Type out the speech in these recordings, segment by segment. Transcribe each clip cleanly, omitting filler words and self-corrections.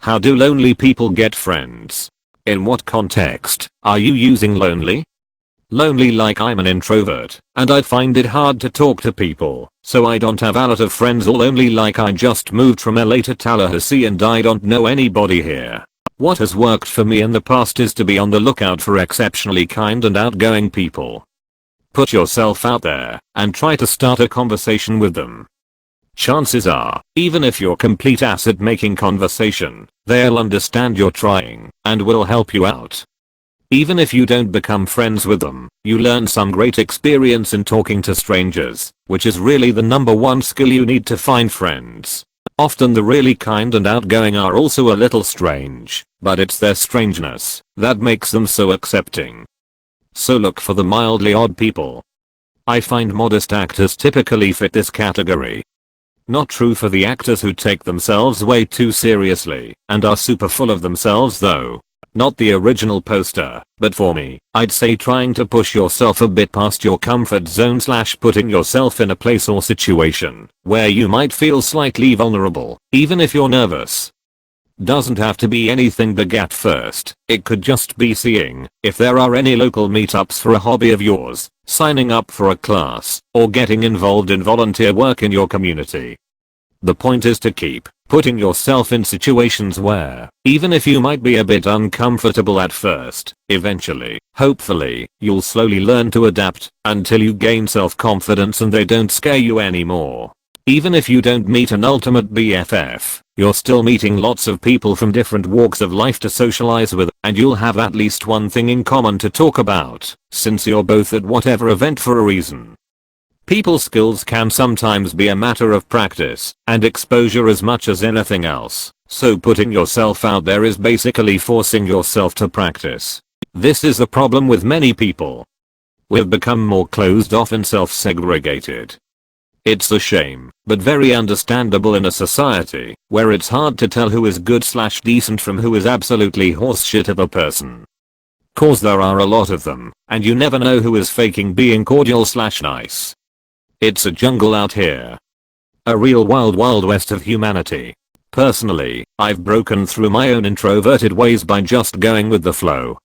How do lonely people get friends? In what context are you using lonely? Lonely like I'm an introvert and I'd find it hard to talk to people, so I don't have a lot of friends, or lonely like I just moved from LA to Tallahassee and I don't know anybody here. What has worked for me in the past is to be on the lookout for exceptionally kind and outgoing people. Put yourself out there and try to start a conversation with them. Chances are, even if you're complete ass at making conversation, they'll understand you're trying and will help you out. Even if you don't become friends with them, you learn some great experience in talking to strangers, which is really the #1 skill you need to find friends. Often the really kind and outgoing are also a little strange, but it's their strangeness that makes them so accepting. So look for the mildly odd people. I find modest actors typically fit this category. Not true for the actors who take themselves way too seriously and are super full of themselves though. Not the original poster, but for me, I'd say trying to push yourself a bit past your comfort zone / putting yourself in a place or situation where you might feel slightly vulnerable, even if you're nervous. Doesn't have to be anything big at first, it could just be seeing if there are any local meetups for a hobby of yours, signing up for a class, or getting involved in volunteer work in your community. The point is to keep putting yourself in situations where, even if you might be a bit uncomfortable at first, eventually, hopefully, you'll slowly learn to adapt until you gain self-confidence and they don't scare you anymore. Even if you don't meet an ultimate BFF, you're still meeting lots of people from different walks of life to socialize with, and you'll have at least one thing in common to talk about, since you're both at whatever event for a reason. People skills can sometimes be a matter of practice and exposure as much as anything else, so putting yourself out there is basically forcing yourself to practice. This is the problem with many people. We've become more closed off and self-segregated. It's a shame, but very understandable in a society where it's hard to tell who is good / decent from who is absolutely horseshit of a person. Cause there are a lot of them, and you never know who is faking being cordial / nice. It's a jungle out here. A real wild west of humanity. Personally, I've broken through my own introverted ways by just going with the flow.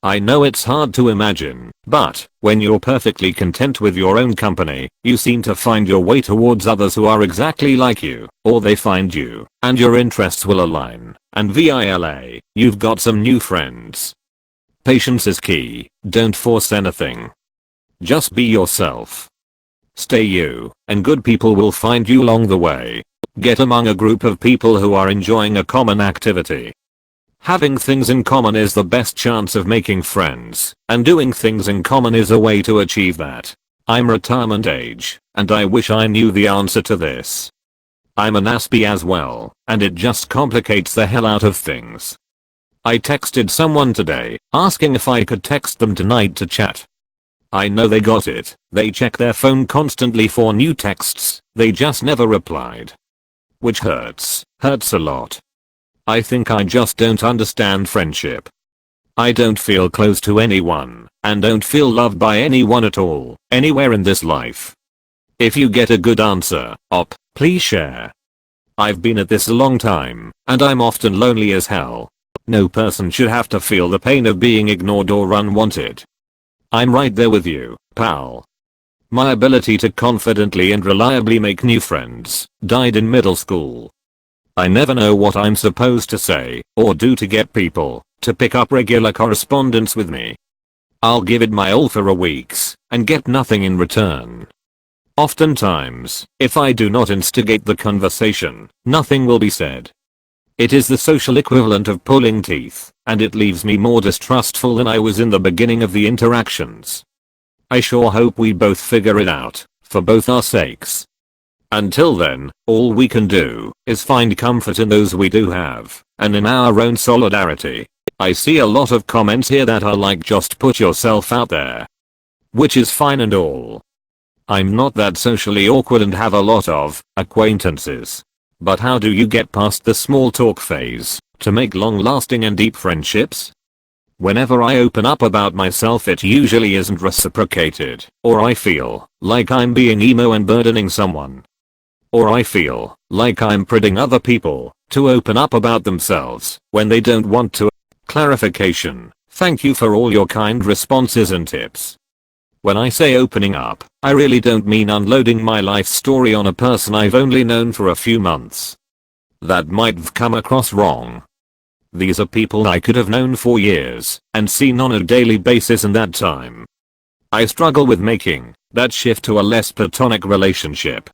I know it's hard to imagine, but when you're perfectly content with your own company, you seem to find your way towards others who are exactly like you, or they find you, and your interests will align, and voila, you've got some new friends. Patience is key, don't force anything. Just be yourself. Stay you, and good people will find you along the way. Get among a group of people who are enjoying a common activity. Having things in common is the best chance of making friends, and doing things in common is a way to achieve that. I'm retirement age, and I wish I knew the answer to this. I'm an aspie as well, and it just complicates the hell out of things. I texted someone today, asking if I could text them tonight to chat. I know they got it, they check their phone constantly for new texts, they just never replied. Which hurts a lot. I think I just don't understand friendship. I don't feel close to anyone, and don't feel loved by anyone at all, anywhere in this life. If you get a good answer, please share. I've been at this a long time, and I'm often lonely as hell. No person should have to feel the pain of being ignored or unwanted. I'm right there with you, pal. My ability to confidently and reliably make new friends died in middle school. I never know what I'm supposed to say or do to get people to pick up regular correspondence with me. I'll give it my all for a weeks and get nothing in return. Oftentimes, if I do not instigate the conversation, nothing will be said. It is the social equivalent of pulling teeth, and it leaves me more distrustful than I was in the beginning of the interactions. I sure hope we both figure it out, for both our sakes. Until then, all we can do is find comfort in those we do have, and in our own solidarity. I see a lot of comments here that are like just put yourself out there. Which is fine and all. I'm not that socially awkward and have a lot of acquaintances. But how do you get past the small talk phase to make long-lasting and deep friendships? Whenever I open up about myself it usually isn't reciprocated, or I feel like I'm being emo and burdening someone. Or I feel like I'm prodding other people to open up about themselves when they don't want to. Clarification. Thank you for all your kind responses and tips. When I say opening up, I really don't mean unloading my life story on a person I've only known for a few months. That might have come across wrong. These are people I could have known for years and seen on a daily basis in that time. I struggle with making that shift to a less platonic relationship.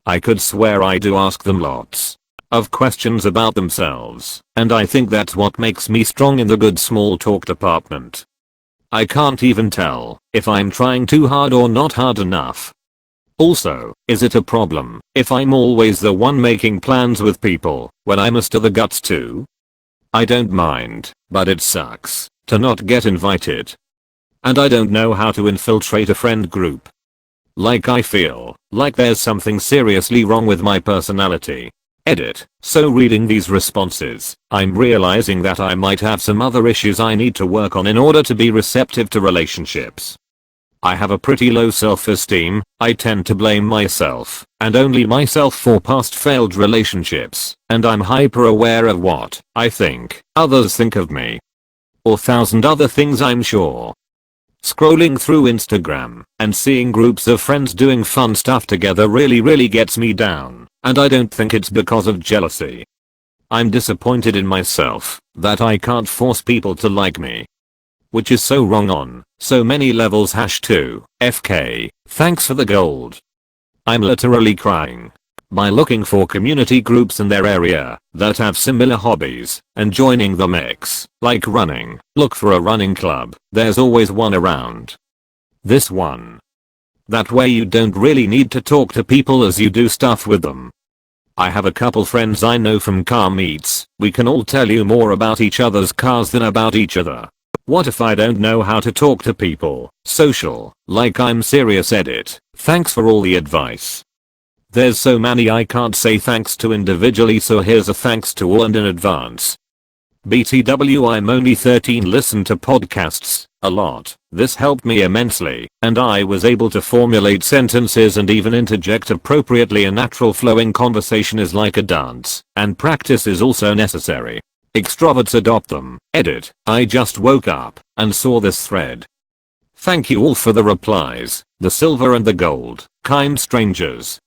I could swear I do ask them lots of questions about themselves, and I think that's what makes me strong in the good small talk department. I can't even tell if I'm trying too hard or not hard enough. Also, is it a problem if I'm always the one making plans with people when I muster the guts to? I don't mind, but it sucks to not get invited. And I don't know how to infiltrate a friend group. Like I feel like there's something seriously wrong with my personality. Edit. So reading these responses, I'm realizing that I might have some other issues I need to work on in order to be receptive to relationships. I have a pretty low self-esteem. I tend to blame myself and only myself for past failed relationships, and I'm hyper aware of what I think others think of me. Or thousand other things I'm sure. Scrolling through Instagram and seeing groups of friends doing fun stuff together really gets me down, and I don't think it's because of jealousy. I'm disappointed in myself that I can't force people to like me. Which is so wrong on so many levels. #2 FK. Thanks for the gold. I'm literally crying by looking for community groups in their area that have similar hobbies and joining the mix. Like running. Look for a running club. There's always one around. This one. That way you don't really need to talk to people as you do stuff with them. I have a couple friends I know from car meets. We can all tell you more about each other's cars than about each other. What if I don't know how to talk to people? Social. Like I'm serious. Edit. Thanks for all the advice. There's so many I can't say thanks to individually, so here's a thanks to all and in advance. BTW, I'm only 13. Listen to podcasts a lot. This helped me immensely, and I was able to formulate sentences and even interject appropriately. A natural flowing conversation is like a dance, and practice is also necessary. Extroverts adopt them. Edit. I just woke up and saw this thread. Thank you all for the replies, the silver and the gold, kind strangers.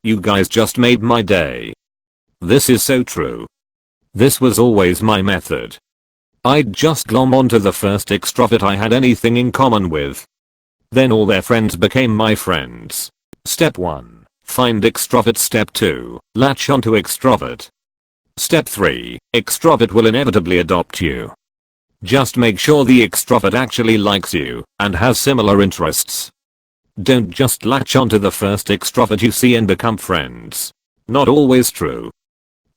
You guys just made my day. This is so true. This was always my method. I'd just glom onto the first extrovert I had anything in common with. Then all their friends became my friends. Step 1. Find extrovert. Step 2. Latch onto extrovert. Step 3. Extrovert will inevitably adopt you. Just make sure the extrovert actually likes you and has similar interests. Don't just latch onto the first extrovert you see and become friends. Not always true.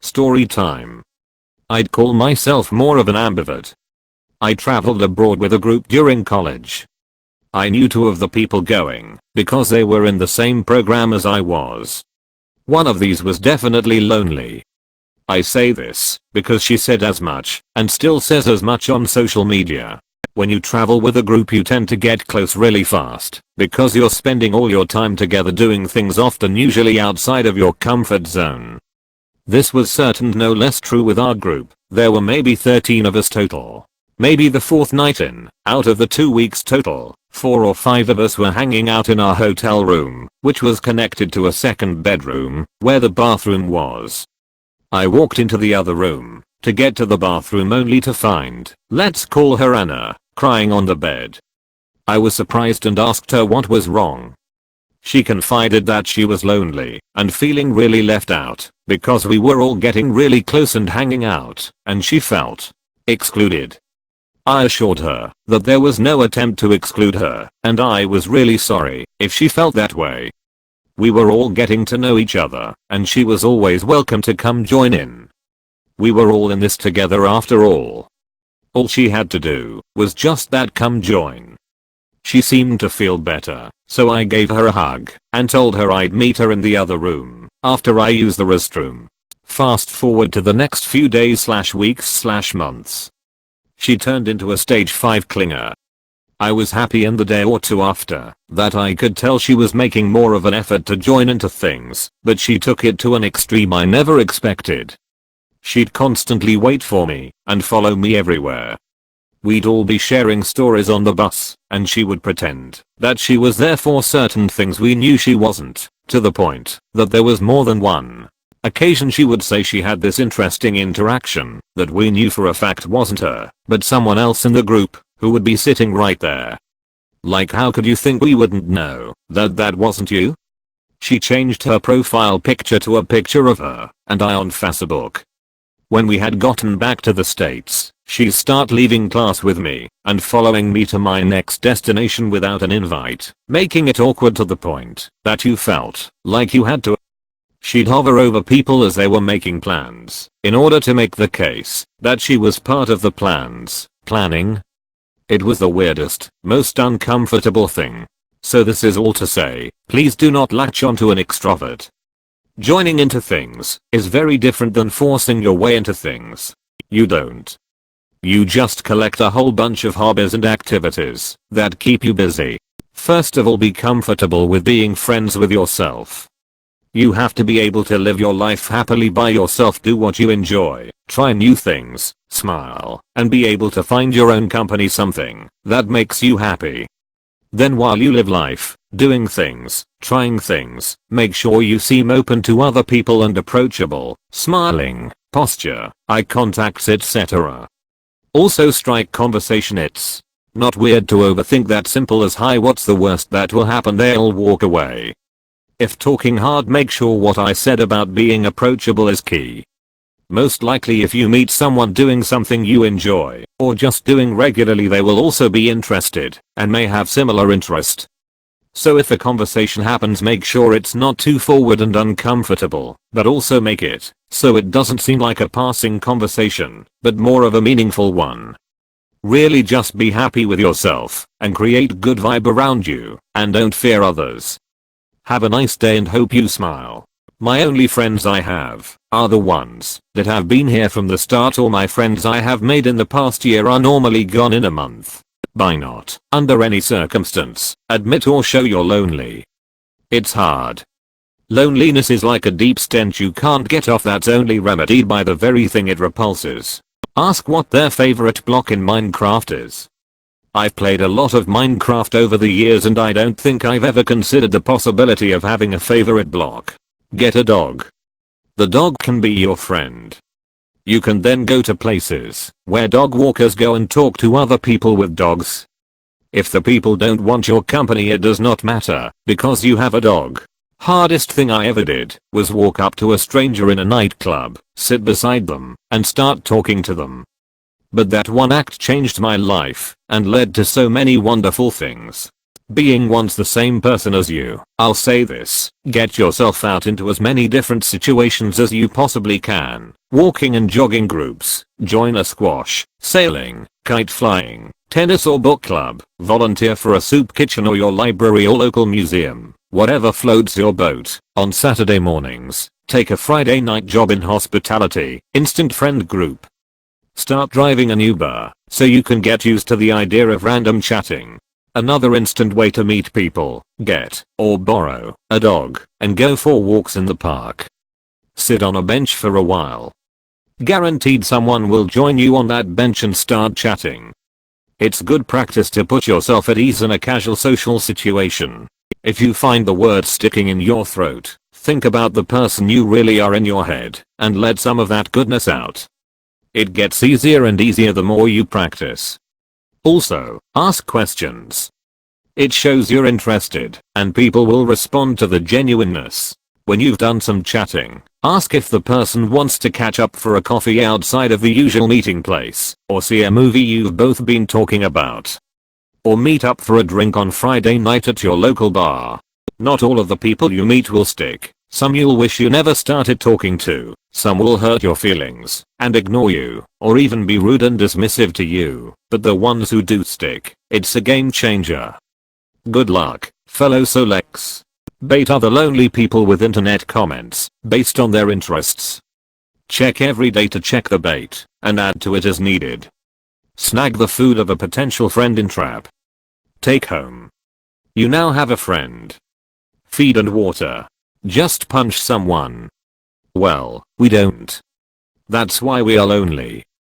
Story time. I'd call myself more of an ambivert. I traveled abroad with a group during college. I knew 2 of the people going because they were in the same program as I was. One of these was definitely lonely. I say this because she said as much and still says as much on social media. When you travel with a group you tend to get close really fast because you're spending all your time together doing things often usually outside of your comfort zone. This was certain no less true with our group. There were maybe 13 of us total. Maybe the 4th night in, out of the 2 weeks total, 4 or 5 of us were hanging out in our hotel room, which was connected to a second bedroom, where the bathroom was. I walked into the other room to get to the bathroom only to find, let's call her Anna, crying on the bed. I was surprised and asked her what was wrong. She confided that she was lonely and feeling really left out because we were all getting really close and hanging out, and she felt excluded. I assured her that there was no attempt to exclude her, and I was really sorry if she felt that way. We were all getting to know each other, and she was always welcome to come join in. We were all in this together after all. All she had to do was just that, come join. She seemed to feel better, so I gave her a hug and told her I'd meet her in the other room after I used the restroom. Fast forward to the next few days/weeks/months. She turned into a stage 5 clinger. I was happy in the day or two after that I could tell she was making more of an effort to join into things, but she took it to an extreme I never expected. She'd constantly wait for me and follow me everywhere. We'd all be sharing stories on the bus, and she would pretend that she was there for certain things we knew she wasn't, to the point that there was more than one occasion she would say she had this interesting interaction that we knew for a fact wasn't her, but someone else in the group who would be sitting right there. Like, how could you think we wouldn't know that that wasn't you? She changed her profile picture to a picture of her and I on Facebook. When we had gotten back to the States, she'd start leaving class with me and following me to my next destination without an invite, making it awkward to the point that you felt like you had to. She'd hover over people as they were making plans in order to make the case that she was part of the planning. It was the weirdest, most uncomfortable thing. So this is all to say, please do not latch onto an extrovert. Joining into things is very different than forcing your way into things. You don't. You just collect a whole bunch of hobbies and activities that keep you busy. First of all, be comfortable with being friends with yourself. You have to be able to live your life happily by yourself, do what you enjoy, try new things, smile, and be able to find your own company, something that makes you happy. Then while you live life, doing things, trying things, make sure you seem open to other people and approachable, smiling, posture, eye contacts, etc. Also strike conversation. It's not weird to overthink that simple as, hi, what's the worst that will happen? They'll walk away. If talking hard, make sure what I said about being approachable is key. Most likely if you meet someone doing something you enjoy, or just doing regularly, they will also be interested, and may have similar interest. So if a conversation happens, make sure it's not too forward and uncomfortable, but also make it so it doesn't seem like a passing conversation, but more of a meaningful one. Really just be happy with yourself, and create good vibe around you, and don't fear others. Have a nice day and hope you smile. My only friends I have are the ones that have been here from the start. All my friends I have made in the past year are normally gone in a month. By not, under any circumstance, admit or show you're lonely. It's hard. Loneliness is like a deep stench you can't get off that's only remedied by the very thing it repulses. Ask what their favorite block in Minecraft is. I've played a lot of Minecraft over the years and I don't think I've ever considered the possibility of having a favorite block. Get a dog. The dog can be your friend. You can then go to places where dog walkers go and talk to other people with dogs. If the people don't want your company, it does not matter, because you have a dog. Hardest thing I ever did was walk up to a stranger in a nightclub, sit beside them, and start talking to them. But that one act changed my life and led to so many wonderful things. Being once the same person as you, I'll say this, get yourself out into as many different situations as you possibly can. Walking and jogging groups, join a squash, sailing, kite flying, tennis or book club, volunteer for a soup kitchen or your library or local museum, whatever floats your boat. On Saturday mornings, take a Friday night job in hospitality, instant friend group. Start driving an Uber so you can get used to the idea of random chatting. Another instant way to meet people, get or borrow a dog and go for walks in the park. Sit on a bench for a while. Guaranteed someone will join you on that bench and start chatting. It's good practice to put yourself at ease in a casual social situation. If you find the words sticking in your throat, think about the person you really are in your head and let some of that goodness out. It gets easier and easier the more you practice. Also, ask questions. It shows you're interested, and people will respond to the genuineness. When you've done some chatting, ask if the person wants to catch up for a coffee outside of the usual meeting place, or see a movie you've both been talking about. Or meet up for a drink on Friday night at your local bar. Not all of the people you meet will stick. Some you'll wish you never started talking to, some will hurt your feelings and ignore you, or even be rude and dismissive to you, but the ones who do stick, it's a game changer. Good luck, fellow Solex. Bait other lonely people with internet comments based on their interests. Check every day to check the bait and add to it as needed. Snag the food of a potential friend in trap. Take home. You now have a friend. Feed and water. Just punch someone. Well, we don't. That's why we are lonely.